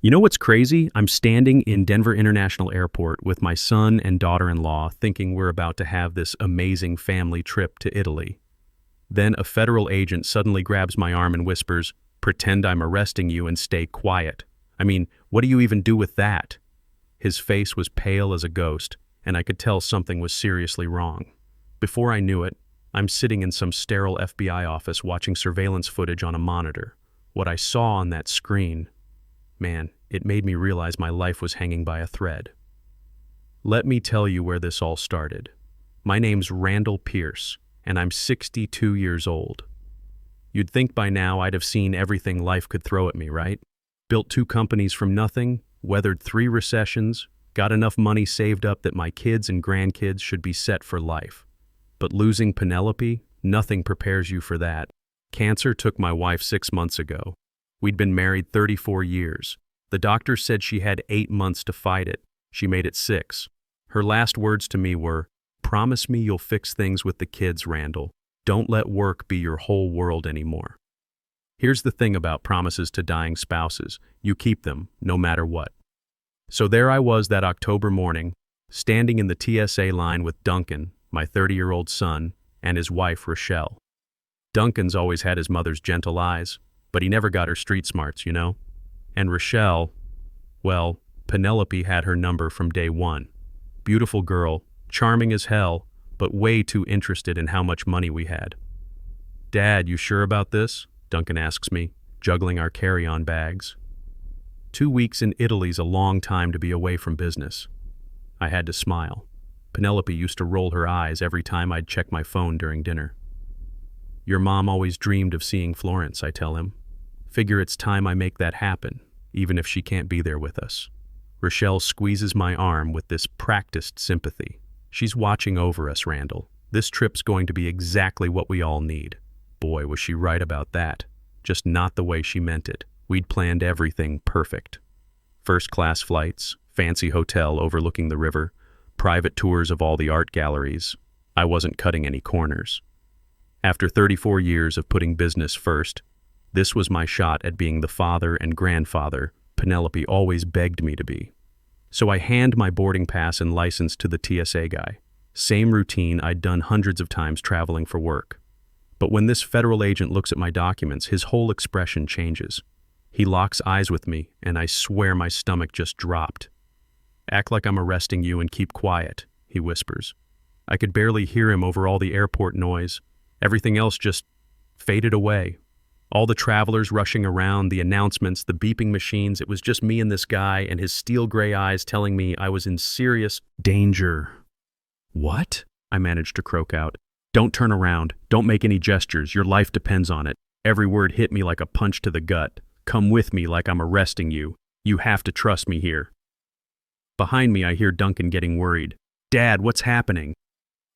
You know what's crazy? I'm standing in Denver International Airport with my son and daughter-in-law thinking we're about to have this amazing family trip to Italy. Then a federal agent suddenly grabs my arm and whispers, "Pretend I'm arresting you and stay quiet." I mean, what do you even do with that? His face was pale as a ghost, and I could tell something was seriously wrong. Before I knew it, I'm sitting in some sterile FBI office watching surveillance footage on a monitor. What I saw on that screen, man, it made me realize my life was hanging by a thread. Let me tell you where this all started. My name's Randall Pierce, and I'm 62 years old. You'd think by now I'd have seen everything life could throw at me, right? Built 2 companies from nothing, weathered 3 recessions, got enough money saved up that my kids and grandkids should be set for life. But losing Penelope, nothing prepares you for that. Cancer took my wife 6 months ago. We'd been married 34 years. The doctor said she had 8 months to fight it. She made it 6. Her last words to me were, "Promise me you'll fix things with the kids, Randall. Don't let work be your whole world anymore." Here's the thing about promises to dying spouses. You keep them, no matter what. So there I was that October morning, standing in the TSA line with Duncan, my 30-year-old son, and his wife, Rochelle. Duncan's always had his mother's gentle eyes, but he never got her street smarts, you know? And Rochelle, well, Penelope had her number from day one. Beautiful girl, charming as hell, but way too interested in how much money we had. "Dad, you sure about this?" Duncan asks me, juggling our carry-on bags. 2 weeks in Italy's a long time to be away from business. I had to smile. Penelope used to roll her eyes every time I'd check my phone during dinner. "Your mom always dreamed of seeing Florence," I tell him. "Figure it's time I make that happen, even if she can't be there with us." Rochelle squeezes my arm with this practiced sympathy. "She's watching over us, Randall. This trip's going to be exactly what we all need." Boy, was she right about that. Just not the way she meant it. We'd planned everything perfect. First-class flights, fancy hotel overlooking the river, private tours of all the art galleries. I wasn't cutting any corners. After 34 years of putting business first, this was my shot at being the father and grandfather Penelope always begged me to be. So I hand my boarding pass and license to the TSA guy. Same routine I'd done hundreds of times traveling for work. But when this federal agent looks at my documents, his whole expression changes. He locks eyes with me, and I swear my stomach just dropped. "Act like I'm arresting you and keep quiet," he whispers. I could barely hear him over all the airport noise. Everything else just faded away. All the travelers rushing around, the announcements, the beeping machines, it was just me and this guy and his steel gray eyes telling me I was in serious danger. "What?" I managed to croak out. "Don't turn around. Don't make any gestures. Your life depends on it." Every word hit me like a punch to the gut. "Come with me like I'm arresting you. You have to trust me here." Behind me, I hear Duncan getting worried. "Dad, what's happening?"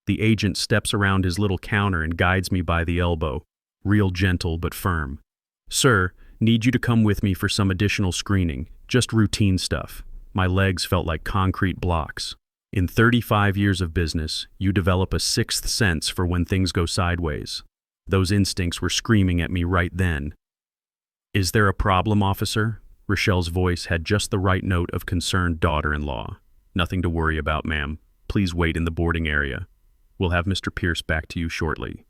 The agent steps around his little counter and guides me by the elbow. Real gentle but firm. "Sir, need you to come with me for some additional screening. Just routine stuff." My legs felt like concrete blocks. In 35 years of business, you develop a sixth sense for when things go sideways. Those instincts were screaming at me right then. "Is there a problem, officer?" Rochelle's voice had just the right note of concerned daughter-in-law. "Nothing to worry about, ma'am. Please wait in the boarding area. We'll have Mr. Pierce back to you shortly."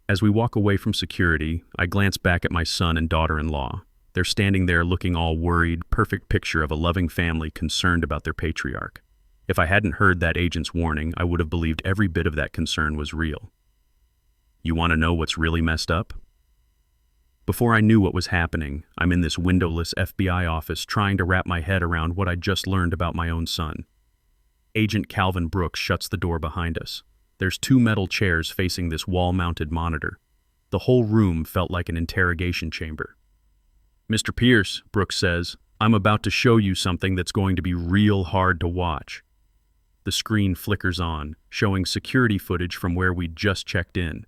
As we walk away from security, I glance back at my son and daughter-in-law. They're standing there looking all worried, perfect picture of a loving family concerned about their patriarch. If I hadn't heard that agent's warning, I would have believed every bit of that concern was real. You want to know what's really messed up? Before I knew what was happening, I'm in this windowless FBI office trying to wrap my head around what I'd just learned about my own son. Agent Calvin Brooks shuts the door behind us. There's 2 metal chairs facing this wall-mounted monitor. The whole room felt like an interrogation chamber. "Mr. Pierce," Brooks says, "I'm about to show you something that's going to be real hard to watch." The screen flickers on, showing security footage from where we'd just checked in.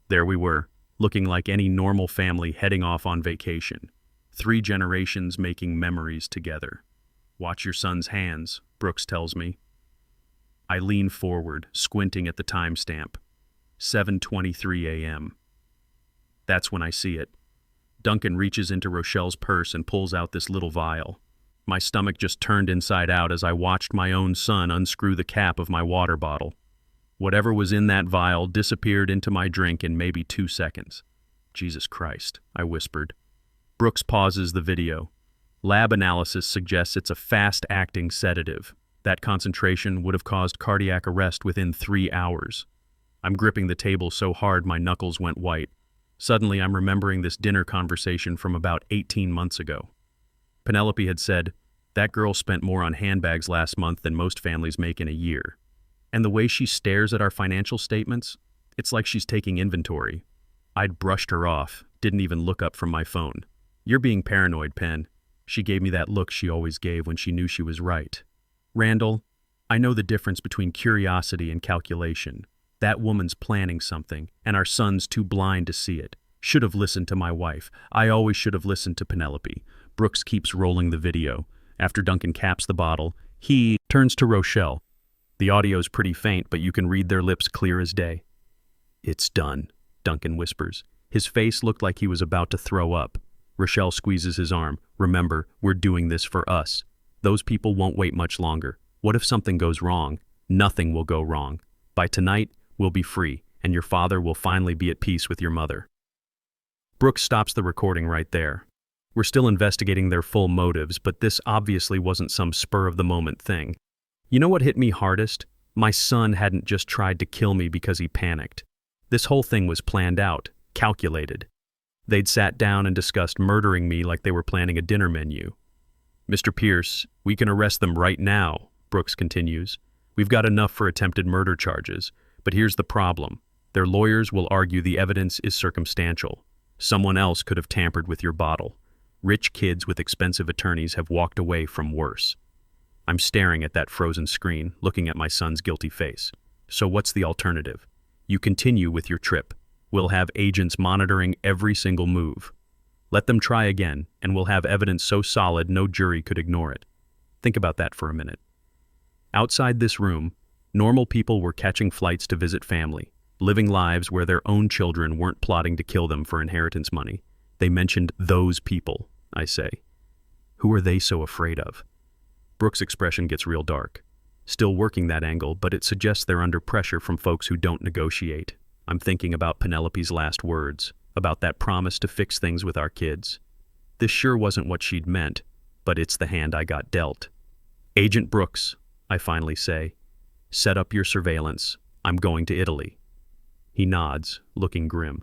There we were, looking like any normal family heading off on vacation. 3 generations making memories together. "Watch your son's hands," Brooks tells me. I lean forward, squinting at the timestamp. 7:23 a.m. That's when I see it. Duncan reaches into Rochelle's purse and pulls out this little vial. My stomach just turned inside out as I watched my own son unscrew the cap of my water bottle. Whatever was in that vial disappeared into my drink in maybe 2 seconds. Jesus Christ, I whispered. Brooks pauses the video. Lab analysis suggests it's a fast-acting sedative. That concentration would have caused cardiac arrest within 3 hours. I'm gripping the table so hard my knuckles went white. Suddenly, I'm remembering this dinner conversation from about 18 months ago. Penelope had said, "That girl spent more on handbags last month than most families make in a year." And the way she stares at our financial statements, it's like she's taking inventory. I'd brushed her off, didn't even look up from my phone. "You're being paranoid, Pen." She gave me that look she always gave when she knew she was right. "Randall, I know the difference between curiosity and calculation. That woman's planning something, and our son's too blind to see it. Should have listened to my wife. I always should have listened to Penelope." Brooks keeps rolling the video. After Duncan caps the bottle, he turns to Rochelle. The audio's pretty faint, but you can read their lips clear as day. "It's done," Duncan whispers. His face looked like he was about to throw up. Rochelle squeezes his arm. "Remember, we're doing this for us. Those people won't wait much longer. What if something goes wrong? Nothing will go wrong. By tonight, we'll be free, and your father will finally be at peace with your mother." Brooks stops the recording right there. We're still investigating their full motives, but this obviously wasn't some spur-of-the-moment thing. You know what hit me hardest? My son hadn't just tried to kill me because he panicked. This whole thing was planned out, calculated. They'd sat down and discussed murdering me like they were planning a dinner menu. "Mr. Pierce, we can arrest them right now," Brooks continues. "We've got enough for attempted murder charges, but here's the problem. Their lawyers will argue the evidence is circumstantial. Someone else could have tampered with your bottle. Rich kids with expensive attorneys have walked away from worse." I'm staring at that frozen screen, looking at my son's guilty face. "So what's the alternative? You continue with your trip. We'll have agents monitoring every single move. Let them try again, and we'll have evidence so solid no jury could ignore it." Think about that for a minute. Outside this room, normal people were catching flights to visit family, living lives where their own children weren't plotting to kill them for inheritance money. They mentioned those people, I say. Who are they so afraid of? Brooks' expression gets real dark. Still working that angle, but it suggests they're under pressure from folks who don't negotiate. I'm thinking about Penelope's last words, about that promise to fix things with our kids. This sure wasn't what she'd meant, but it's the hand I got dealt. "Agent Brooks," I finally say, "set up your surveillance. I'm going to Italy." He nods, looking grim.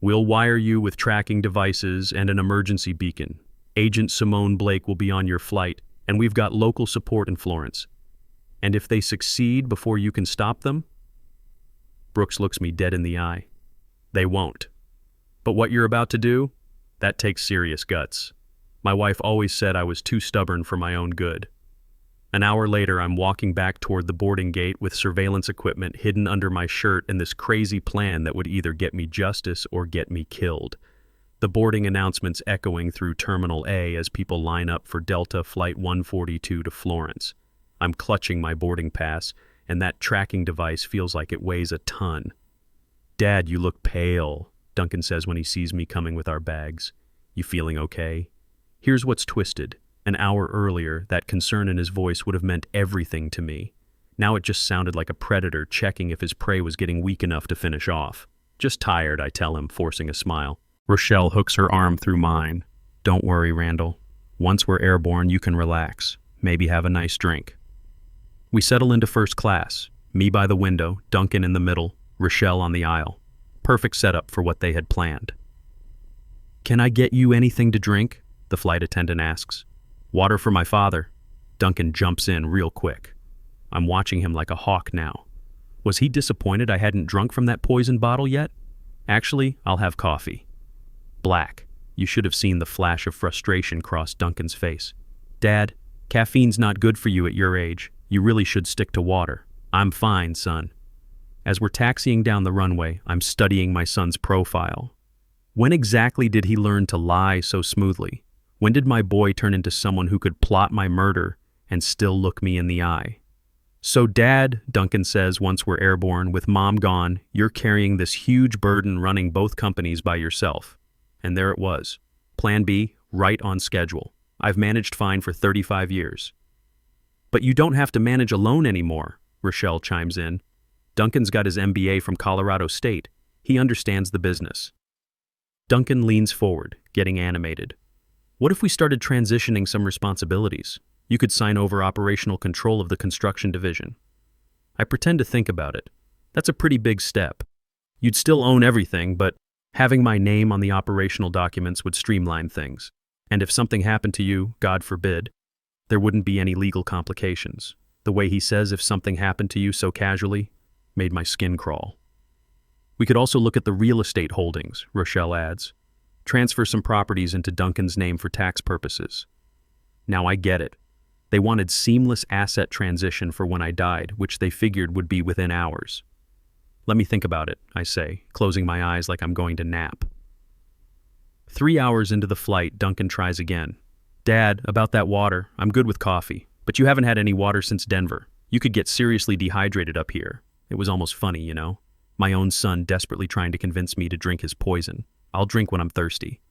"We'll wire you with tracking devices and an emergency beacon. Agent Simone Blake will be on your flight, and we've got local support in Florence. And if they succeed before you can stop them?" Brooks looks me dead in the eye. "They won't. But what you're about to do? That takes serious guts. My wife always said I was too stubborn for my own good." An hour later, I'm walking back toward the boarding gate with surveillance equipment hidden under my shirt and this crazy plan that would either get me justice or get me killed. The boarding announcements echoing through Terminal A as people line up for Delta Flight 142 to Florence. I'm clutching my boarding pass, and that tracking device feels like it weighs a ton. "Dad, you look pale," Duncan says when he sees me coming with our bags. "You feeling okay?" Here's what's twisted. An hour earlier, that concern in his voice would have meant everything to me. Now it just sounded like a predator checking if his prey was getting weak enough to finish off. "Just tired," I tell him, forcing a smile. Rochelle hooks her arm through mine. "Don't worry, Randall. Once we're airborne, you can relax. Maybe have a nice drink." We settle into first class. Me by the window, Duncan in the middle, Rochelle on the aisle. Perfect setup for what they had planned. "Can I get you anything to drink?" the flight attendant asks. "Water for my father." Duncan jumps in real quick. I'm watching him like a hawk now. Was he disappointed I hadn't drunk from that poison bottle yet? "Actually, I'll have coffee." Black. You should have seen the flash of frustration cross Duncan's face. "Dad, caffeine's not good for you at your age. You really should stick to water." "I'm fine, son." As we're taxiing down the runway, I'm studying my son's profile. When exactly did he learn to lie so smoothly? When did my boy turn into someone who could plot my murder and still look me in the eye? "So Dad," Duncan says once we're airborne, "with Mom gone, you're carrying this huge burden running both companies by yourself." And there it was. Plan B, right on schedule. I've managed fine for 35 years. But you don't have to manage alone anymore, Rochelle chimes in. Duncan's got his MBA from Colorado State. He understands the business. Duncan leans forward, getting animated. What if we started transitioning some responsibilities? You could sign over operational control of the construction division. I pretend to think about it. That's a pretty big step. You'd still own everything, but having my name on the operational documents would streamline things. And if something happened to you, God forbid, there wouldn't be any legal complications. The way he says if something happened to you so casually made my skin crawl. We could also look at the real estate holdings, Rochelle adds. Transfer some properties into Duncan's name for tax purposes. Now I get it. They wanted seamless asset transition for when I died, which they figured would be within hours. Let me think about it, I say, closing my eyes like I'm going to nap. 3 hours into the flight, Duncan tries again. Dad, about that water, I'm good with coffee, but you haven't had any water since Denver. You could get seriously dehydrated up here. It was almost funny, you know? My own son desperately trying to convince me to drink his poison. I'll drink when I'm thirsty.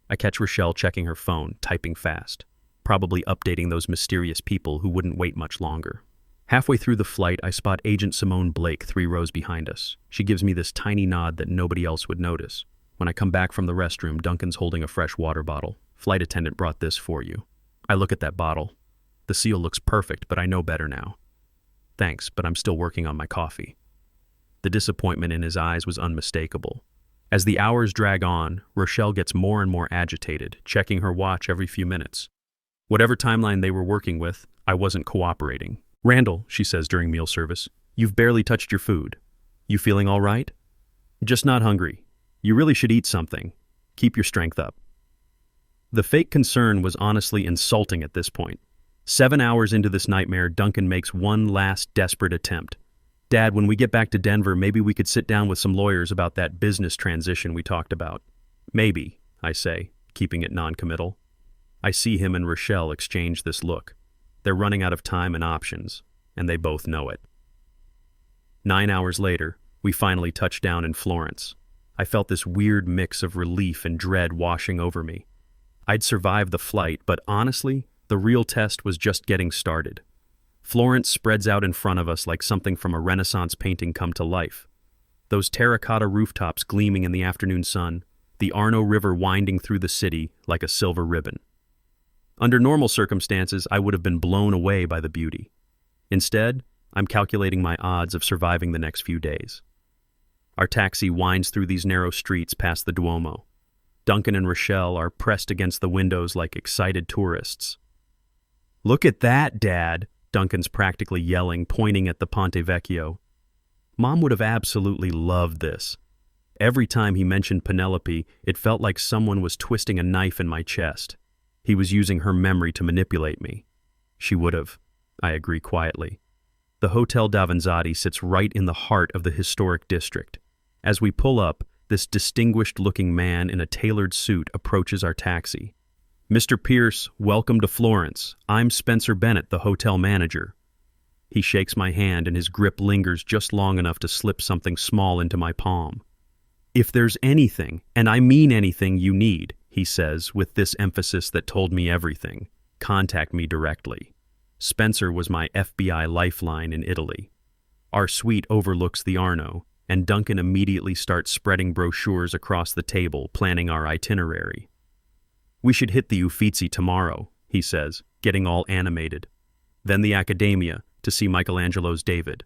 I catch Rochelle checking her phone, typing fast, probably updating those mysterious people who wouldn't wait much longer. Halfway through the flight, I spot Agent Simone Blake 3 rows behind us. She gives me this tiny nod that nobody else would notice. When I come back from the restroom, Duncan's holding a fresh water bottle. Flight attendant brought this for you. I look at that bottle. The seal looks perfect, but I know better now. Thanks, but I'm still working on my coffee. The disappointment in his eyes was unmistakable. As the hours drag on, Rochelle gets more and more agitated, checking her watch every few minutes. Whatever timeline they were working with, I wasn't cooperating. Randall, she says during meal service, you've barely touched your food. You feeling all right? Just not hungry. You really should eat something. Keep your strength up. The fake concern was honestly insulting at this point. 7 hours into this nightmare, Duncan makes one last desperate attempt. Dad, when we get back to Denver, maybe we could sit down with some lawyers about that business transition we talked about. Maybe, I say, keeping it non-committal. I see him and Rochelle exchange this look. They're running out of time and options, and they both know it. 9 hours later, we finally touch down in Florence. I felt this weird mix of relief and dread washing over me. I'd survived the flight, but honestly, the real test was just getting started. Florence spreads out in front of us like something from a Renaissance painting come to life. Those terracotta rooftops gleaming in the afternoon sun, the Arno River winding through the city like a silver ribbon. Under normal circumstances, I would have been blown away by the beauty. Instead, I'm calculating my odds of surviving the next few days. Our taxi winds through these narrow streets past the Duomo. Duncan and Rochelle are pressed against the windows like excited tourists. Look at that, Dad, Duncan's practically yelling, pointing at the Ponte Vecchio. Mom would have absolutely loved this. Every time he mentioned Penelope, it felt like someone was twisting a knife in my chest. He was using her memory to manipulate me. She would have. I agree quietly. The Hotel Davanzati sits right in the heart of the historic district. As we pull up, this distinguished-looking man in a tailored suit approaches our taxi. Mr. Pierce, welcome to Florence. I'm Spencer Bennett, the hotel manager. He shakes my hand and his grip lingers just long enough to slip something small into my palm. If there's anything, and I mean anything you need, he says with this emphasis that told me everything, contact me directly. Spencer was my FBI lifeline in Italy. Our suite overlooks the Arno, and Duncan immediately starts spreading brochures across the table, planning our itinerary. We should hit the Uffizi tomorrow, he says, getting all animated. Then the Accademia, to see Michelangelo's David.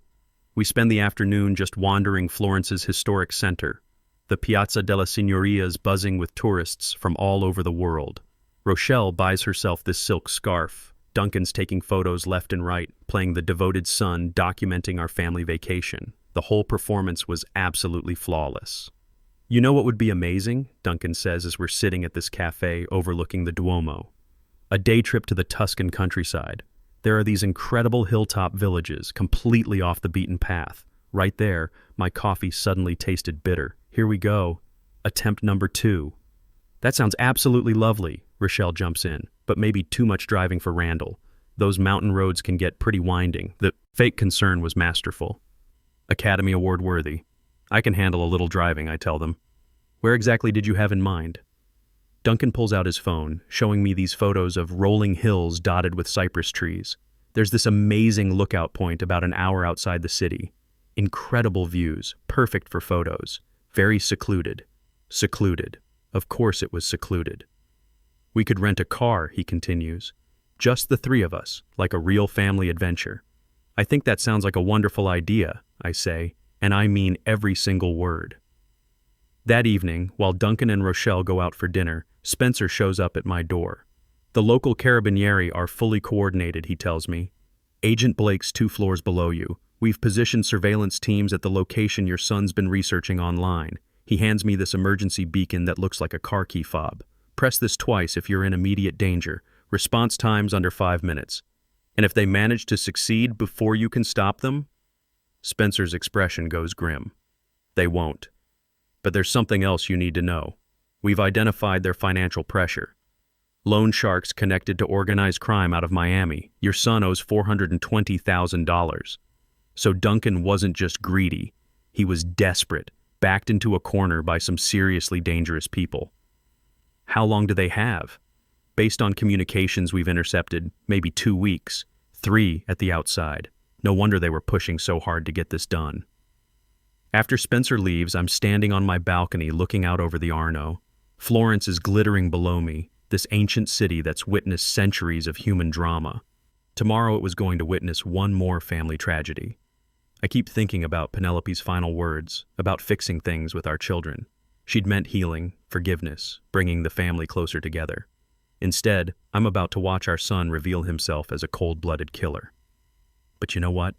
We spend the afternoon just wandering Florence's historic center, the Piazza della Signoria's buzzing with tourists from all over the world. Rochelle buys herself this silk scarf. Duncan's taking photos left and right, playing the devoted son, documenting our family vacation. The whole performance was absolutely flawless. You know what would be amazing? Duncan says as we're sitting at this cafe overlooking the Duomo. A day trip to the Tuscan countryside. There are these incredible hilltop villages, completely off the beaten path. Right there, my coffee suddenly tasted bitter. Here we go. Attempt number 2. That sounds absolutely lovely, Rochelle jumps in, but maybe too much driving for Randall. Those mountain roads can get pretty winding. The fake concern was masterful. Academy Award worthy. I can handle a little driving, I tell them. Where exactly did you have in mind? Duncan pulls out his phone, showing me these photos of rolling hills dotted with cypress trees. There's this amazing lookout point about an hour outside the city. Incredible views, perfect for photos. Very secluded. Secluded. Of course it was secluded. We could rent a car, he continues. Just the three of us, like a real family adventure. I think that sounds like a wonderful idea, I say, and I mean every single word. That evening, while Duncan and Rochelle go out for dinner, Spencer shows up at my door. The local carabinieri are fully coordinated, he tells me. Agent Blake's 2 floors below you. We've positioned surveillance teams at the location your son's been researching online. He hands me this emergency beacon that looks like a car key fob. Press this twice if you're in immediate danger. Response times under 5 minutes. And if they manage to succeed before you can stop them? Spencer's expression goes grim. They won't. But there's something else you need to know. We've identified their financial pressure. Loan sharks connected to organized crime out of Miami. Your son owes $420,000. So Duncan wasn't just greedy. He was desperate, backed into a corner by some seriously dangerous people. How long do they have? Based on communications we've intercepted, maybe 2 weeks. 3 at the outside. No wonder they were pushing so hard to get this done. After Spencer leaves, I'm standing on my balcony looking out over the Arno. Florence is glittering below me, this ancient city that's witnessed centuries of human drama. Tomorrow it was going to witness one more family tragedy. I keep thinking about Penelope's final words, about fixing things with our children. She'd meant healing, forgiveness, bringing the family closer together. Instead, I'm about to watch our son reveal himself as a cold-blooded killer. But you know what?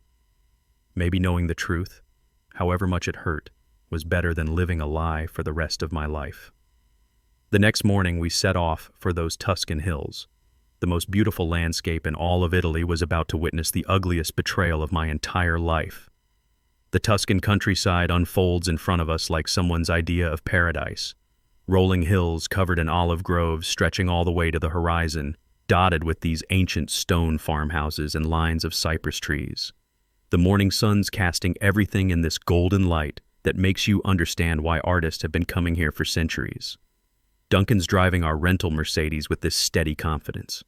Maybe knowing the truth, however much it hurt, was better than living a lie for the rest of my life. The next morning we set off for those Tuscan hills. The most beautiful landscape in all of Italy was about to witness the ugliest betrayal of my entire life. The Tuscan countryside unfolds in front of us like someone's idea of paradise. Rolling hills covered in olive groves stretching all the way to the horizon, dotted with these ancient stone farmhouses and lines of cypress trees. The morning sun's casting everything in this golden light that makes you understand why artists have been coming here for centuries. Duncan's driving our rental Mercedes with this steady confidence.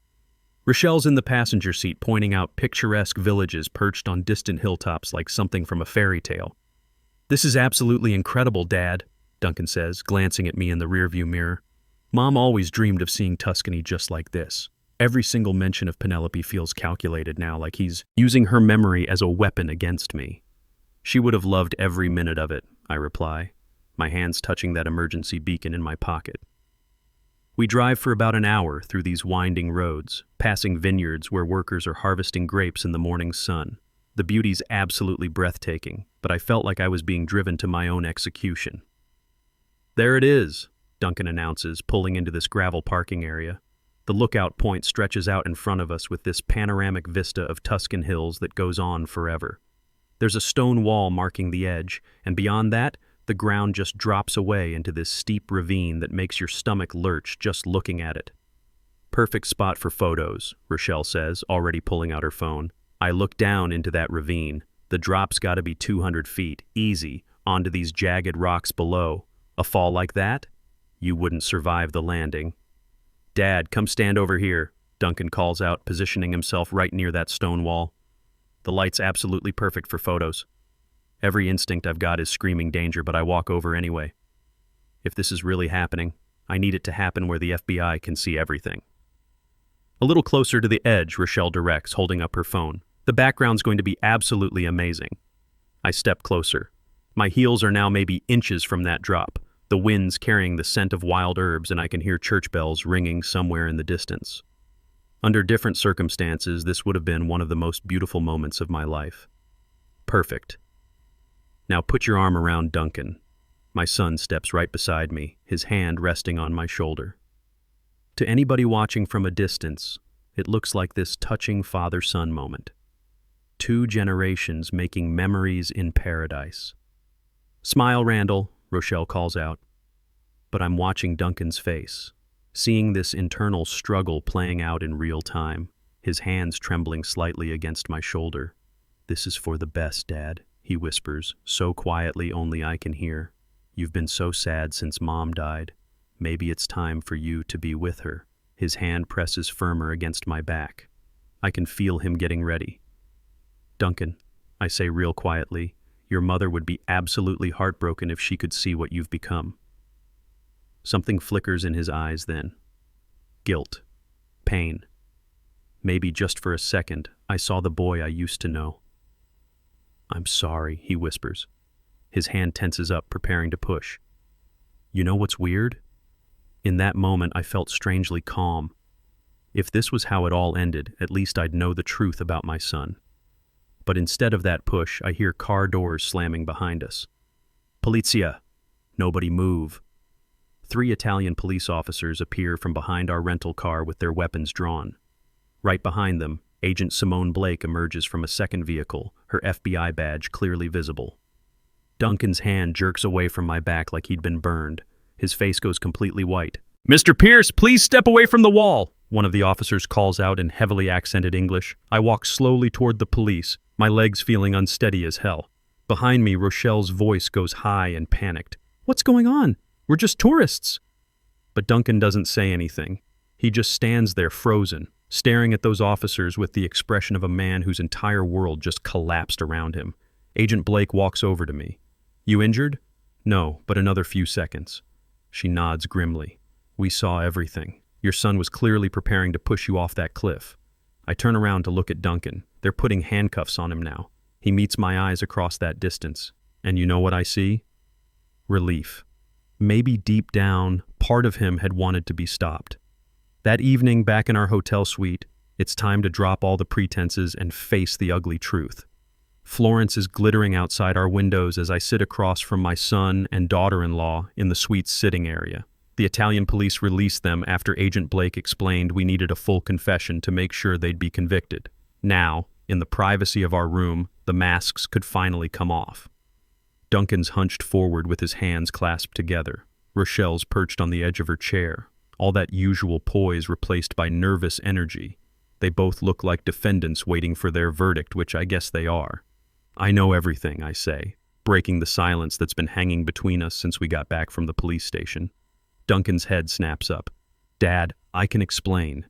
Rochelle's in the passenger seat pointing out picturesque villages perched on distant hilltops like something from a fairy tale. "This is absolutely incredible, Dad," Duncan says, glancing at me in the rearview mirror. "Mom always dreamed of seeing Tuscany just like this." Every single mention of Penelope feels calculated now, like he's using her memory as a weapon against me. "She would have loved every minute of it," I reply, my hands touching that emergency beacon in my pocket. We drive for about an hour through these winding roads, passing vineyards where workers are harvesting grapes in the morning sun. The beauty's absolutely breathtaking, but I felt like I was being driven to my own execution. "There it is," Duncan announces, pulling into this gravel parking area. The lookout point stretches out in front of us with this panoramic vista of Tuscan hills that goes on forever. There's a stone wall marking the edge, and beyond that, the ground just drops away into this steep ravine that makes your stomach lurch just looking at it. "Perfect spot for photos," Rochelle says, already pulling out her phone. I look down into that ravine. The drop's gotta be 200 feet, easy, onto these jagged rocks below. A fall like that? You wouldn't survive the landing. "Dad, come stand over here," Duncan calls out, positioning himself right near that stone wall. The light's absolutely perfect for photos. Every instinct I've got is screaming danger, but I walk over anyway. If this is really happening, I need it to happen where the FBI can see everything. A little closer to the edge, Rochelle directs, holding up her phone. "The background's going to be absolutely amazing." I step closer. My heels are now maybe inches from that drop. The wind's carrying the scent of wild herbs, and I can hear church bells ringing somewhere in the distance. Under different circumstances, this would have been one of the most beautiful moments of my life. Perfect. Now put your arm around Duncan. My son steps right beside me, his hand resting on my shoulder. To anybody watching from a distance, it looks like this touching father-son moment. 2 generations making memories in paradise. "Smile, Randall," Rochelle calls out. But I'm watching Duncan's face, seeing this internal struggle playing out in real time, his hands trembling slightly against my shoulder. "This is for the best, Dad," he whispers, so quietly only I can hear. "You've been so sad since Mom died. Maybe it's time for you to be with her. His hand presses firmer against my back. I can feel him getting ready. Duncan, I say real quietly, your mother would be absolutely heartbroken if she could see what you've become. Something flickers in his eyes then. Guilt. Pain. Maybe just for a second, I saw the boy I used to know. I'm sorry, he whispers. His hand tenses up, preparing to push. You know what's weird? In that moment, I felt strangely calm. If this was how it all ended, at least I'd know the truth about my son. But instead of that push, I hear car doors slamming behind us. Polizia! Nobody move. 3 Italian police officers appear from behind our rental car with their weapons drawn. Right behind them, Agent Simone Blake emerges from a second vehicle, her FBI badge clearly visible. Duncan's hand jerks away from my back like he'd been burned. His face goes completely white. Mr. Pierce, please step away from the wall, one of the officers calls out in heavily accented English. I walk slowly toward the police, my legs feeling unsteady as hell. Behind me, Rochelle's voice goes high and panicked. What's going on? We're just tourists. But Duncan doesn't say anything. He just stands there frozen, staring at those officers with the expression of a man whose entire world just collapsed around him. Agent Blake walks over to me. You injured? No, but another few seconds. She nods grimly. We saw everything. Your son was clearly preparing to push you off that cliff. I turn around to look at Duncan. They're putting handcuffs on him now. He meets my eyes across that distance. And you know what I see? Relief. Maybe deep down, part of him had wanted to be stopped. That evening, back in our hotel suite, it's time to drop all the pretenses and face the ugly truth. Florence is glittering outside our windows as I sit across from my son and daughter-in-law in the suite's sitting area. The Italian police released them after Agent Blake explained we needed a full confession to make sure they'd be convicted. Now, in the privacy of our room, the masks could finally come off. Duncan's hunched forward with his hands clasped together. Rochelle's perched on the edge of her chair, all that usual poise replaced by nervous energy. They both look like defendants waiting for their verdict, which I guess they are. I know everything, I say, breaking the silence that's been hanging between us since we got back from the police station. Duncan's head snaps up. Dad, I can explain.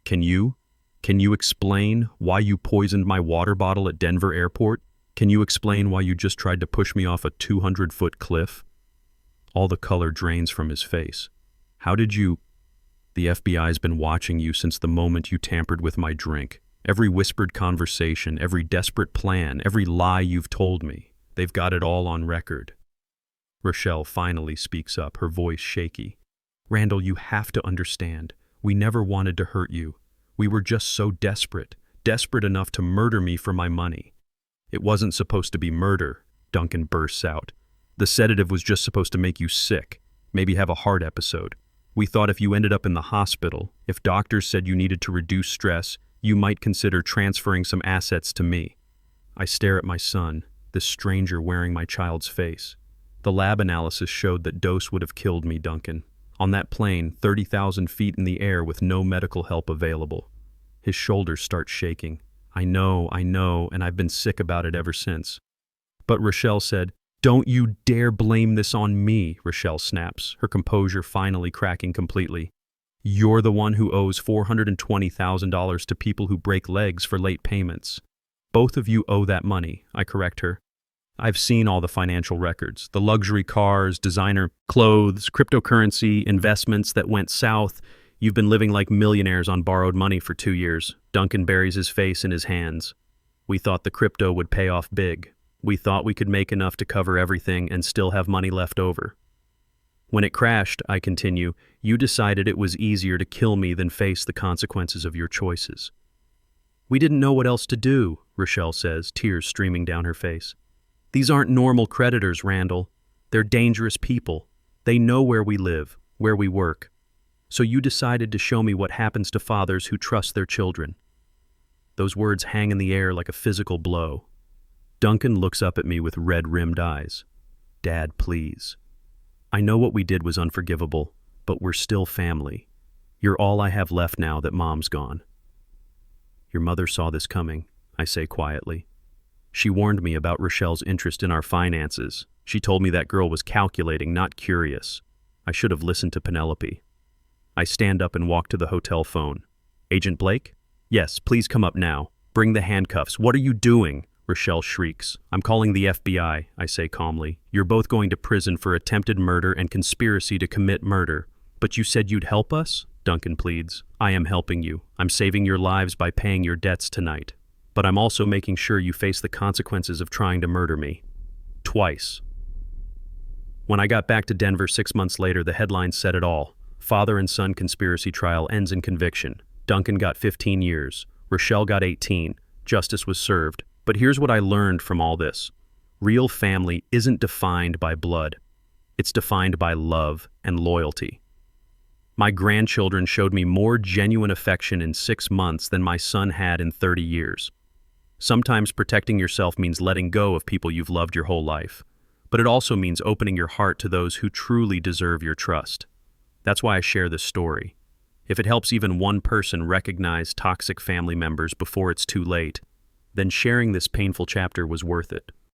Can you? Can you explain why you poisoned my water bottle at Denver Airport? Can you explain why you just tried to push me off a 200-foot cliff? All the color drains from his face. How did you... The FBI's been watching you since the moment you tampered with my drink. Every whispered conversation, every desperate plan, every lie you've told me. They've got it all on record. Rochelle finally speaks up, her voice shaky. Randall, you have to understand. We never wanted to hurt you. We were just so desperate enough to murder me for my money. It wasn't supposed to be murder, Duncan bursts out. The sedative was just supposed to make you sick, maybe have a heart episode. We thought if you ended up in the hospital, if doctors said you needed to reduce stress, you might consider transferring some assets to me. I stare at my son, this stranger wearing my child's face. The lab analysis showed that dose would have killed me, Duncan. On that plane, 30,000 feet in the air with no medical help available. His shoulders start shaking. I know, and I've been sick about it ever since. But Rochelle said, Don't you dare blame this on me, Rochelle snaps, her composure finally cracking completely. You're the one who owes $420,000 to people who break legs for late payments. Both of you owe that money, I correct her. I've seen all the financial records, the luxury cars, designer clothes, cryptocurrency, investments that went south. You've been living like millionaires on borrowed money for 2 years. Duncan buries his face in his hands. We thought the crypto would pay off big. We thought we could make enough to cover everything and still have money left over. When it crashed, I continue, you decided it was easier to kill me than face the consequences of your choices. We didn't know what else to do, Rochelle says, tears streaming down her face. These aren't normal creditors, Randall. They're dangerous people. They know where we live, where we work. So you decided to show me what happens to fathers who trust their children. Those words hang in the air like a physical blow. Duncan looks up at me with red-rimmed eyes. Dad, please. I know what we did was unforgivable, but we're still family. You're all I have left now that Mom's gone. Your mother saw this coming, I say quietly. She warned me about Rochelle's interest in our finances. She told me that girl was calculating, not curious. I should have listened to Penelope. I stand up and walk to the hotel phone. Agent Blake? Yes, please come up now. Bring the handcuffs. What are you doing? Rochelle shrieks. I'm calling the FBI, I say calmly. You're both going to prison for attempted murder and conspiracy to commit murder. But you said you'd help us? Duncan pleads. I am helping you. I'm saving your lives by paying your debts tonight. But I'm also making sure you face the consequences of trying to murder me. Twice. When I got back to Denver 6 months later, the headline said it all. Father and son conspiracy trial ends in conviction. Duncan got 15 years. Rochelle got 18. Justice was served. But here's what I learned from all this. Real family isn't defined by blood. It's defined by love and loyalty. My grandchildren showed me more genuine affection in 6 months than my son had in 30 years. Sometimes protecting yourself means letting go of people you've loved your whole life. But it also means opening your heart to those who truly deserve your trust. That's why I share this story. If it helps even one person recognize toxic family members before it's too late, then sharing this painful chapter was worth it.